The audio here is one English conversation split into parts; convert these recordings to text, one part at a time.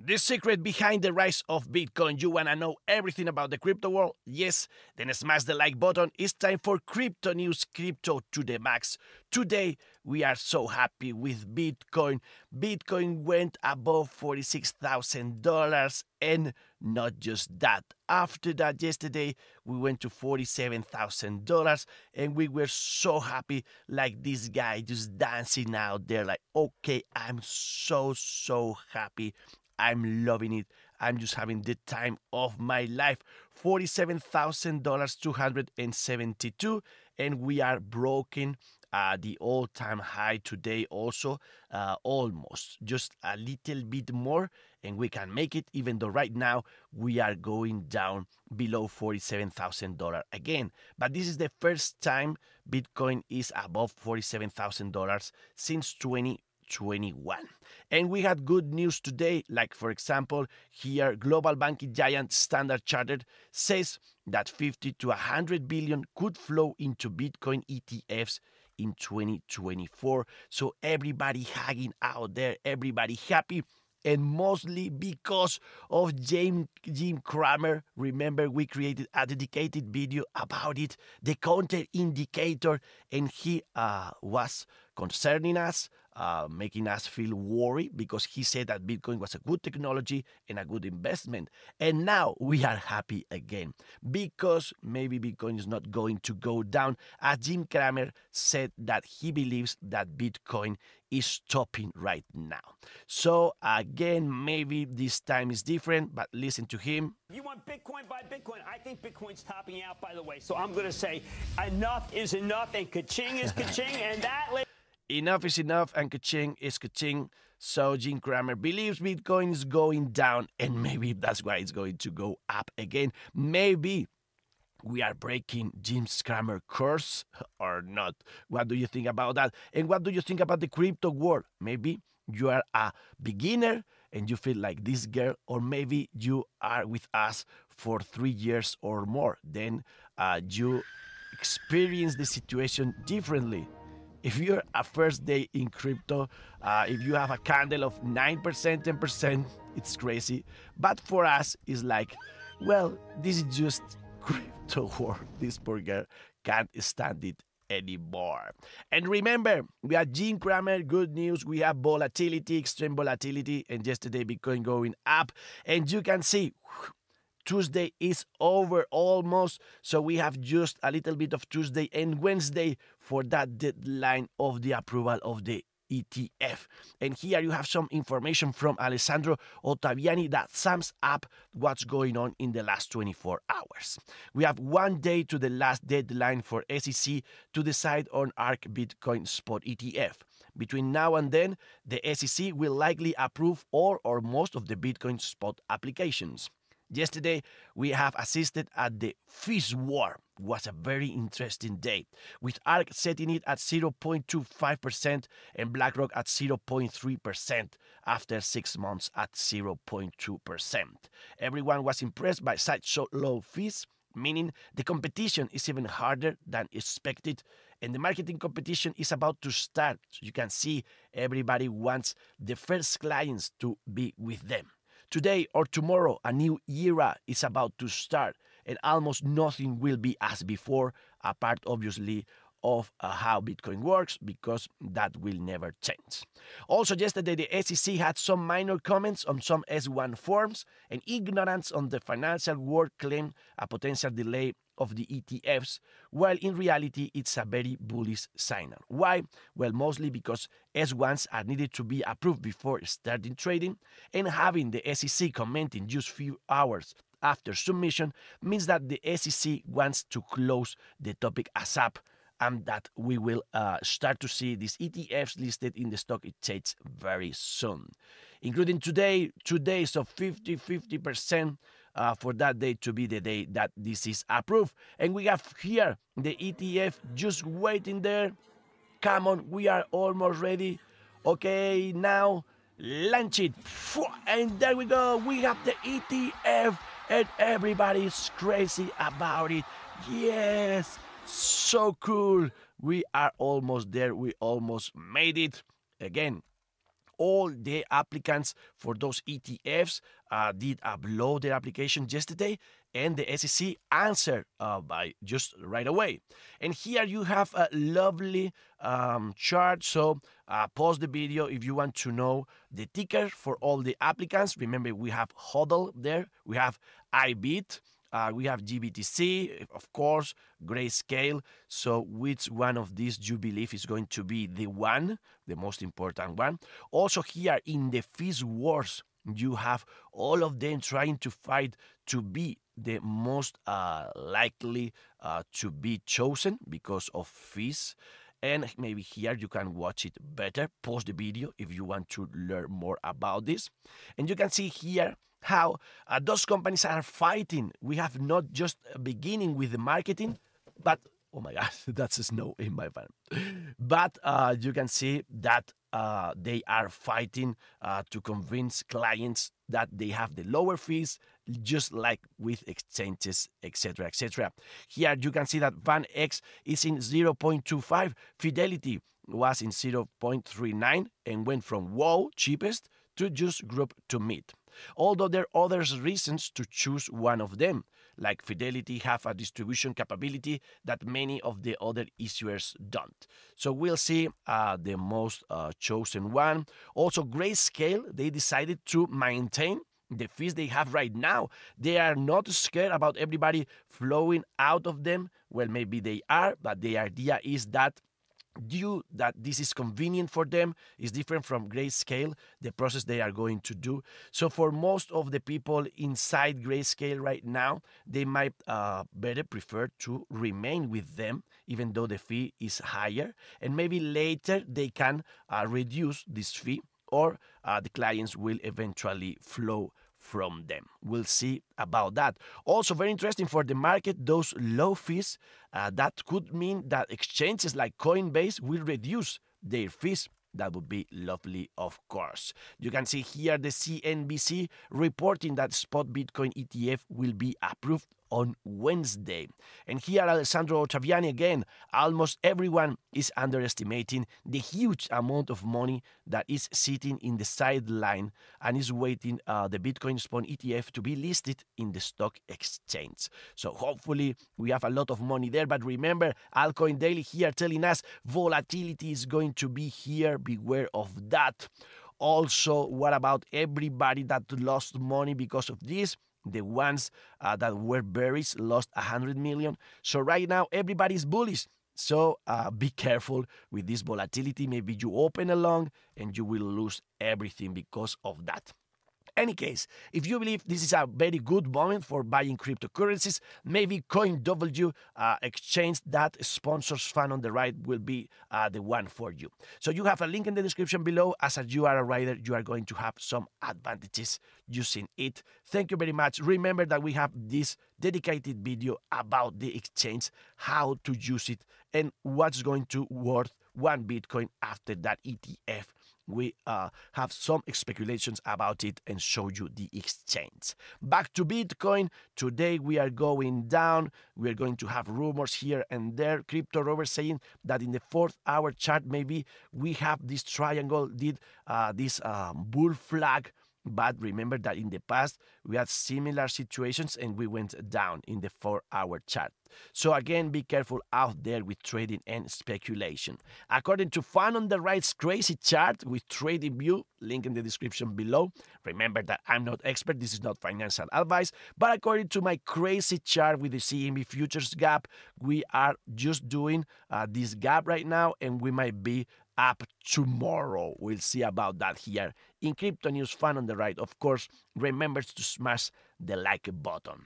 The secret behind the rise of Bitcoin. You wanna know everything about the crypto world? Yes? Then smash the like button. It's time for crypto news, crypto to the max. Today, we are so happy with Bitcoin. Bitcoin went above $46,000, and not just that. After that, yesterday, we went to $47,000, and we were so happy, like this guy just dancing out there, like, okay, I'm so happy. I'm loving it. I'm just having the time of my life. $47,000, 272, and we are broken the all-time high today also, almost, just a little bit more, and we can make it, even though right now we are going down below $47,000 again. But this is the first time Bitcoin is above $47,000 since 2021. And we had good news today, like for example, here global banking giant Standard Chartered says that 50 to 100 billion could flow into Bitcoin ETFs in 2024. So everybody hanging out there, everybody happy. And mostly because of JM Kramer. Remember, we created a dedicated video about it, the counter indicator, and he was concerning us, making us feel worried because he said that Bitcoin was a good technology and a good investment. And now we are happy again because maybe Bitcoin is not going to go down. As Jim Kramer said that he believes that Bitcoin is stopping right now. So again, maybe this time is different, but listen to him. You want Bitcoin, buy Bitcoin. I think Bitcoin's topping out, by the way. So I'm going to say enough is enough, and ka-ching is ka-ching, and that... Enough is enough, and ka-ching is ka-ching. So Jim Kramer believes Bitcoin is going down, and maybe that's why it's going to go up again. Maybe we are breaking Jim Kramer curse or not. What do you think about that? And what do you think about the crypto world? Maybe you are a beginner and you feel like this girl, or maybe you are with us for 3 years or more. Then you experience the situation differently. If you're a first day in crypto, if you have a candle of 9%, 10%, it's crazy. But for us, it's like, well, this is just crypto world. This poor girl can't stand it anymore. And remember, we have Jim Kramer, good news. We have volatility, extreme volatility, and yesterday Bitcoin going up. And you can see, Tuesday is over almost, so we have just a little bit of Tuesday and Wednesday for that deadline of the approval of the ETF. And here you have some information from Alessandro Ottaviani that sums up what's going on in the last 24 hours. We have 1 day to the last deadline for SEC to decide on ARK Bitcoin Spot ETF. Between now and then, the SEC will likely approve all or most of the Bitcoin Spot applications. Yesterday, we have assisted at the fees war. It was a very interesting day, with ARK setting it at 0.25% and BlackRock at 0.3% after 6 months at 0.2%. Everyone was impressed by such low fees, meaning the competition is even harder than expected, and the marketing competition is about to start. So you can see everybody wants the first clients to be with them. Today or tomorrow, a new era is about to start, and almost nothing will be as before, apart obviously of how Bitcoin works, because that will never change. Also yesterday, the SEC had some minor comments on some S1 forms, and ignorance on the financial world claimed a potential delay of the ETFs, while in reality it's a very bullish signal. Why? Well, mostly because S1s are needed to be approved before starting trading, and having the SEC commenting just few hours after submission means that the SEC wants to close the topic ASAP, and that we will start to see these ETFs listed in the stock exchange very soon, including today, 2 days of 50% for that day to be the day that this is approved. And we have here the ETF just waiting there. Come on, we are almost ready. Okay, now launch it. And there we go. We have the ETF, and everybody's crazy about it. Yes, so cool. We are almost there. We almost made it. Again, all the applicants for those ETFs did upload their application yesterday, and the SEC answered by just right away. And here you have a lovely chart. So pause the video if you want to know the ticker for all the applicants. Remember, we have HODL there, we have IBIT, we have GBTC, of course, Grayscale. So which one of these you believe is going to be the most important one? Also here in the fees wars, you have all of them trying to fight to be the most likely to be chosen because of fees. And maybe here you can watch it better. Pause the video if you want to learn more about this. And you can see here how those companies are fighting. We have not just beginning with the marketing, but oh my God, that's snow in my van. But you can see that they are fighting to convince clients that they have the lower fees, just like with exchanges, etc., etc. Here you can see that VanEck is in 0.25, Fidelity was in 0.39, and went from wow, cheapest, to just group to mid. Although there are other reasons to choose one of them, like Fidelity have a distribution capability that many of the other issuers don't. So we'll see the most chosen one. Also, Grayscale, they decided to maintain the fees they have right now. They are not scared about everybody flowing out of them. Well, maybe they are, but the idea is that that this is convenient for them, is different from Grayscale, the process they are going to do. So for most of the people inside Grayscale right now, they might better prefer to remain with them, even though the fee is higher. And maybe later they can reduce this fee, or the clients will eventually flow from them. We'll see about that. Also, very interesting for the market, those low fees, that could mean that exchanges like Coinbase will reduce their fees. That would be lovely, of course. You can see here the CNBC reporting that spot Bitcoin ETF will be approved on Wednesday. And here Alessandro Ottaviani again, almost everyone is underestimating the huge amount of money that is sitting in the sideline and is waiting the Bitcoin spot ETF to be listed in the stock exchange. So hopefully we have a lot of money there. But remember, Altcoin Daily here telling us volatility is going to be here. Beware of that. Also, what about everybody that lost money because of this? The ones that were bearish lost 100 million. So right now, everybody's bullish. So be careful with this volatility. Maybe you open along and you will lose everything because of that. Any case, if you believe this is a very good moment for buying cryptocurrencies, maybe CoinW exchange that sponsors fund on the right will be the one for you. So you have a link in the description below. As you are a rider, you are going to have some advantages using it. Thank you very much. Remember that we have this dedicated video about the exchange, how to use it, and what's going to worth 1 Bitcoin after that ETF. We have some speculations about it and show you the exchange. Back to Bitcoin. Today we are going down. We are going to have rumors here and there. Crypto Rover saying that in the 4-hour chart, maybe we have this triangle, did this bull flag. But remember that in the past, we had similar situations and we went down in the 4-hour chart. So again, be careful out there with trading and speculation. According to Fun on the Right's crazy chart with TradingView, link in the description below. Remember that I'm not expert, this is not financial advice, but according to my crazy chart with the CME futures gap, we are just doing this gap right now, and we might be up tomorrow. We'll see about that here in Crypto News Fun on the Right. Of course, remember to smash the like button.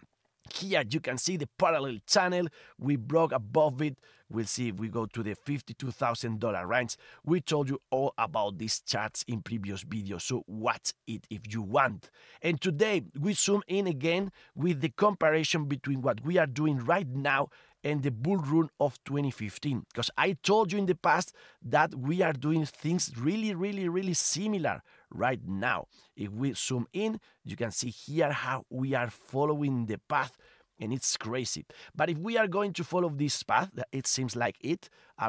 Here you can see the parallel channel. We broke above it. We'll see if we go to the $52,000 range. We told you all about these charts in previous videos, so watch it if you want. And today we zoom in again with the comparison between what we are doing right now and the bull run of 2015. Because I told you in the past that we are doing things really similar right now. If we zoom in, you can see here how we are following the path, and it's crazy. But if we are going to follow this path, it seems like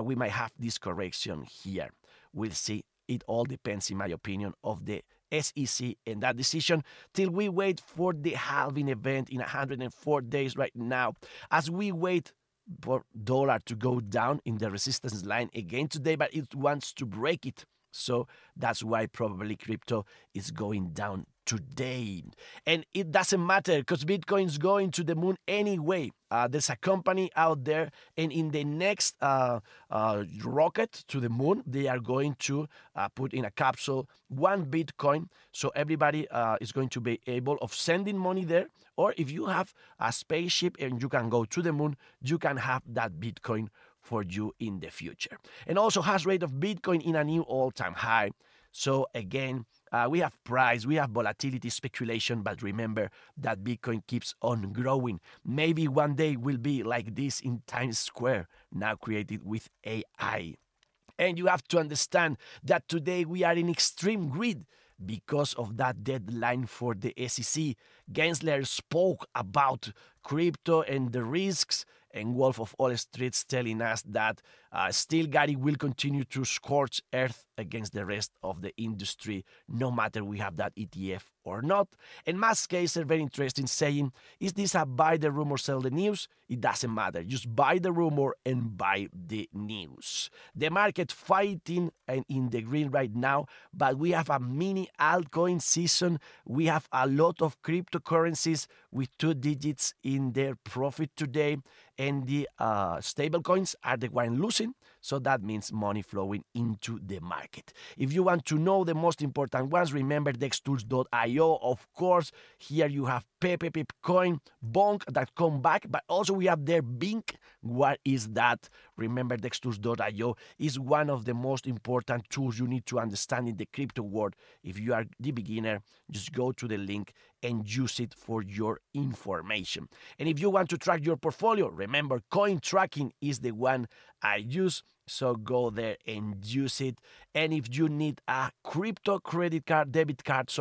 we might have this correction here. We'll see it all depends, in my opinion, of the SEC and that decision till we wait for the halving event in 104 days right now. As we wait for dollar to go down in the resistance line again today, but it wants to break it. So that's why probably crypto is going down today. And it doesn't matter because Bitcoin's going to the moon anyway. There's a company out there, and in the next rocket to the moon, they are going to put in a capsule 1 Bitcoin. So everybody is going to be able of sending money there. Or if you have a spaceship and you can go to the moon, you can have that Bitcoin for you in the future. And also hash rate of Bitcoin in a new all-time high. So again, we have price, we have volatility, speculation, but remember that Bitcoin keeps on growing. Maybe one day will be like this in Times Square, now created with AI. And you have to understand that today we are in extreme greed because of that deadline for the SEC. Gensler spoke about crypto and the risks, and Wolf of All Streets telling us that still Gary will continue to scorch earth against the rest of the industry, no matter we have that ETF or not. And Max Kaiser, very interesting, saying, is this a buy the rumor, sell the news? It doesn't matter. Just buy the rumor and buy the news. The market fighting and in the green right now, but we have a mini altcoin season. We have a lot of cryptocurrencies with 2 digits in their profit today, and the stable coins are the one losing, so that means money flowing into the market. If you want to know the most important ones, remember dextools.io. Of course, here you have Pepe, Pipcoin, Bonk that come back, but also we have their Bink. What is that? Remember, dextools.io is one of the most important tools you need to understand in the crypto world. If you are the beginner, just go to the link and use it for your information. And if you want to track your portfolio, remember, coin tracking is the one I use. So go there and use it. And if you need a crypto debit card,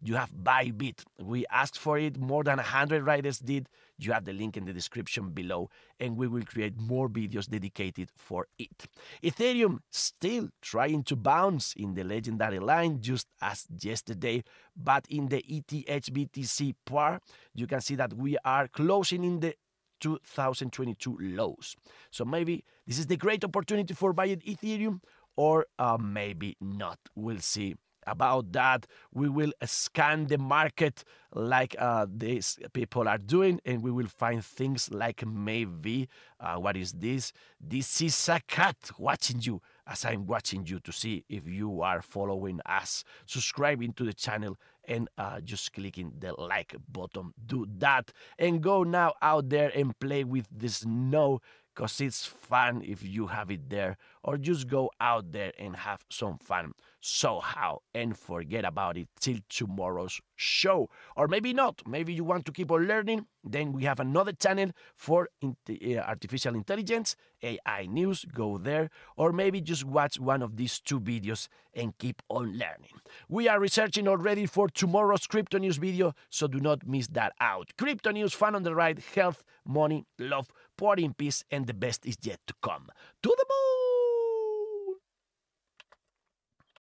you have Bybit. We asked for it. More than 100 writers did. You have the link in the description below, and we will create more videos dedicated for it. Ethereum still trying to bounce in the legendary line just as yesterday, but in the ETH-BTC par, you can see that we are closing in the 2022 lows. So maybe this is the great opportunity for buying Ethereum, or maybe not. We'll see about that. We will scan the market like these people are doing, and we will find things like maybe, what is this? This is a cat watching you as I'm watching you, to see if you are following us, subscribing to the channel, and just clicking the like button. Do that and go now out there and play with the snow, because it's fun if you have it there, or just go out there and have some fun somehow and forget about it till tomorrow's show. Or maybe not. Maybe you want to keep on learning. Then we have another channel for artificial intelligence, AI news. Go there. Or maybe just watch one of these 2 videos and keep on learning. We are researching already for tomorrow's crypto news video, so do not miss that out. Crypto news, fun on the ride, health, money, love, power in peace, and the best is yet to come. To the moon!